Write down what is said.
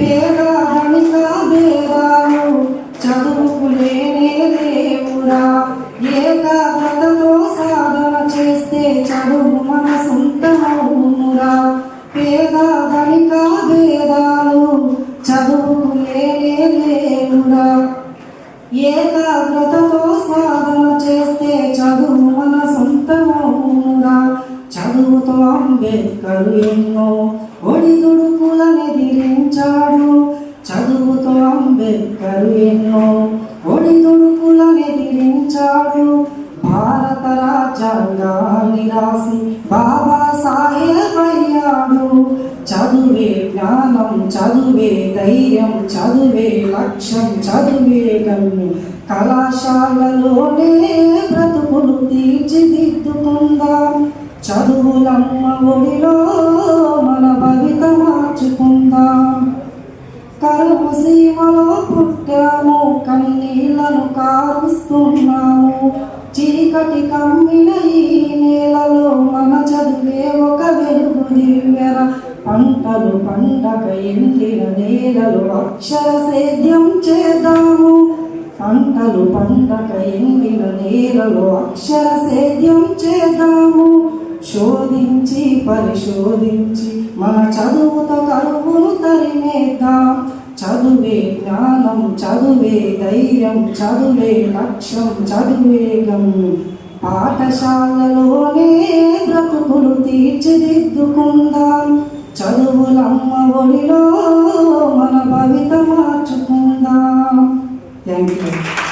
పేద ధనిక భేదాలు చదువుకు లేనే లేవురా. ఏకాగ్రతతో సాధన చేస్తే చదువు మన సొంతమవునురా. పేద ధనిక భేదాలు చదువుకు లేనే లేవురా. ఏకాగ్రతతో సాధన చేస్తే చదువు మన సొంతమవునురా. చదువుతో అంబేద్కర్ ఎన్నో ఒడిదుడుకులనెదిరించాడు. చదువుతో అంబేద్కర్ ఎన్నో ఒడిదుడుకులనెదిరించాడు. భారత రాజ్యాంగాన్ని రాసి బాబాసాహెబ్ అయ్యాడు. చదువే జ్ఞానం, చదువే ధైర్యం, చదువే లక్ష్యం, చదువే గమ్యం. కళాశాలలోనే బ్రతుకులు తీర్చిదిద్దుకుందాం. చదువులమ్మ ఒడిలో మన భవిత మార్చుకుందాం. కరువు సీమలో పుట్టాము, కన్నీళ్లను కారుస్తున్నాము. చీకటి కమ్మిన ఈ నేలలో మన చదువే ఒక వెలుగు దివ్యర. పంటలు పండగ ఎండిన నేలలు అక్షర సేద్యం చేద్దాము. పంటలు పండగ ఎండిన నేలలు అక్షర సేద్యం చేద్దాము. శోధించి పరిశోధించి మన చదువుతో కరువును తరిమేద్దాం. చదువే జ్ఞానం, చదువే ధైర్యం, చదువే లక్ష్యం, చదువే గమ్యం. పాఠశాలలోనే బ్రతుకులు తీర్చిదిద్దుకుందాం. చదువులమ్మ ఒడిలో మన భవిత మార్చుకుందాం. Thank you.